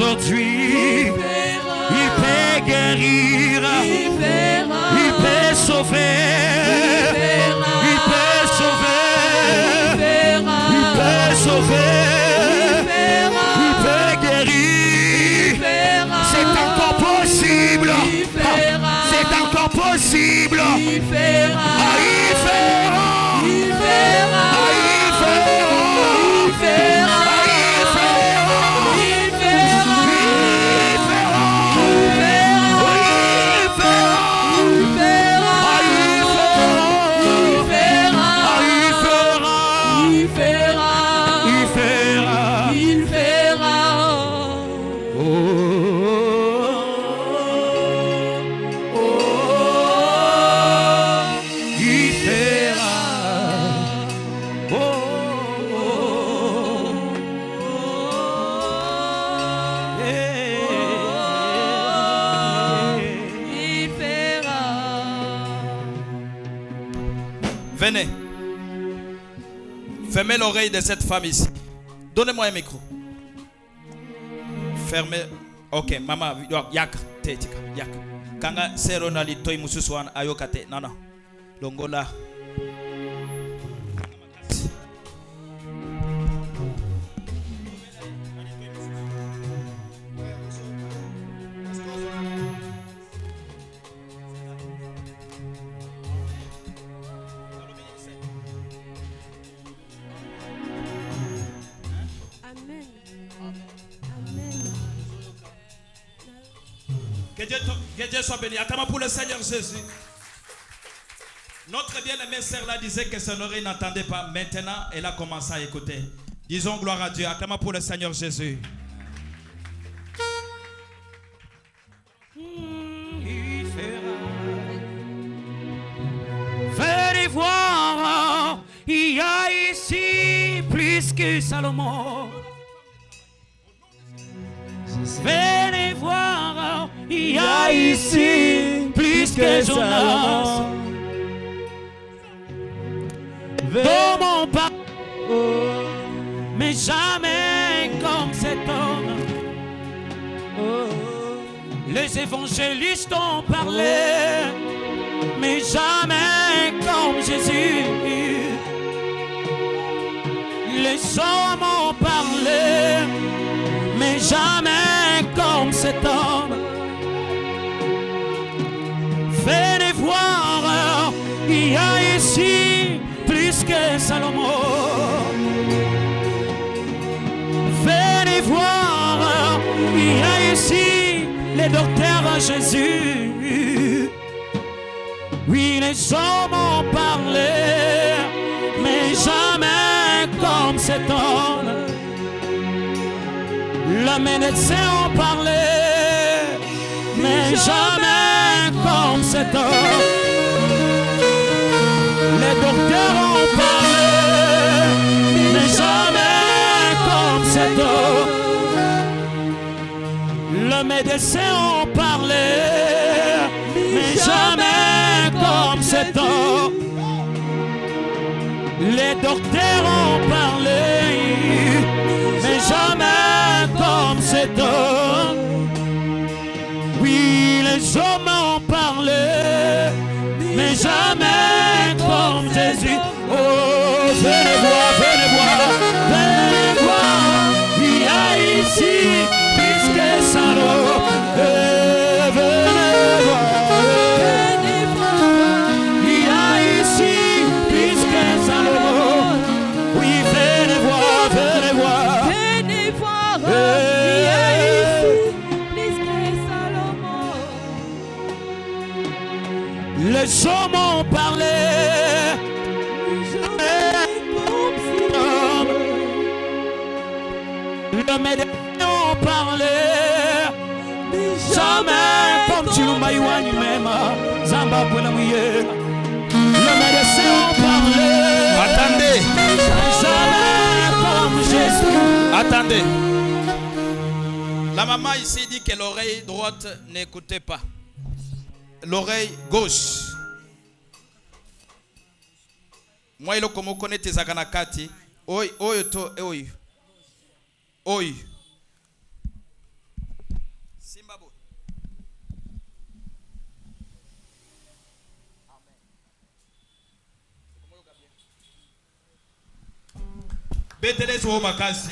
aujourd'hui. Il peut guérir. Il peut sauver. Il peut sauver. Il peut sauver. Il peut guérir. C'est encore possible. C'est encore possible. Il fera. Il fera. Il fera. Il fera. Il fera. Venez. Fermez l'oreille de cette femme ici. Donnez-moi un micro. Fermez. Ok, maman, yak, tetika, yak. Kanga sero na litoi mususuan ayokate. Non, non. Longola. Que Dieu soit béni. Attends pour le Seigneur Jésus. Notre bien-aimée sœur là disait que son oreille n'entendait pas. Maintenant, elle a commencé à écouter. Disons gloire à Dieu. Attends pour le Seigneur Jésus. Venez voir, il y a ici plus que Salomon. Venez voir, il y a ici plus que Jonas. Dans mon pas, mais jamais comme cet homme. Les évangélistes ont parlé, mais jamais comme Jésus. Les hommes ont parlé, mais jamais comme cet homme. Venez voir, il y a ici plus que Salomon. Venez voir, il y a ici les docteurs à Jésus. Oui, les hommes ont parlé, mais jamais comme cet homme. Les médecins ont parlé, mais jamais comme cet homme. Les docteurs ont parlé, mais jamais comme cet homme. Les médecins ont parlé, mais jamais comme cet homme. Les docteurs ont parlé, mais jamais comme cet homme. Oui, les hommes ont parlé, mais jamais comme Jésus. Oh, venez voir, venez voir, venez voir. Il y a ici plus que Salomon. Venez voir. Il y a ici plus que Salomon. Oui, venez voir, venez voir. Venez voir. Il y a ici plus que Salomon. Les hommes ont parlé. Le médecin ont parlé, jamais comme tu m'as même Zamba pour la mouille. Le médecin ont parlé. Attendez. Jamais comme Jésus. Attendez. La maman ici dit que l'oreille droite n'écoutait pas. L'oreille gauche. Moi, il comme connaît tes aganakati. Oi, oi, to, oi. Oi. Zimbabwe. Betelezi wo makasi.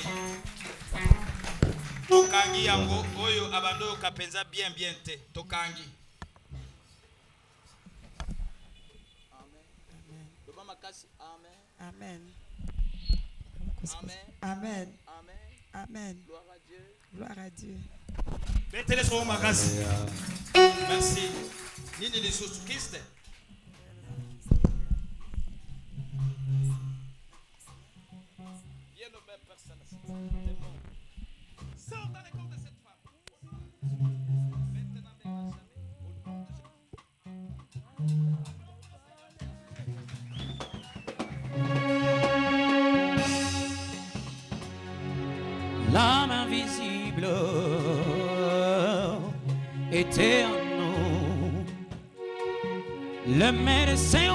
Tokangi yango oyo abando kapenza bien bien te. Tokangi. Amen. Amen. Makasi. Amen. Amen. Amen. Amen. Amen. Amen. Gloire à Dieu. Gloire à Dieu. Betelezi wo makasi. Merci. Nini ni Jésus Christ. Viens nos mêmes personnes. Sors dans les corps de cette femme. Maintenant, mais jamais. Au nom de Jésus. L'âme invisible était en nous. Le médecin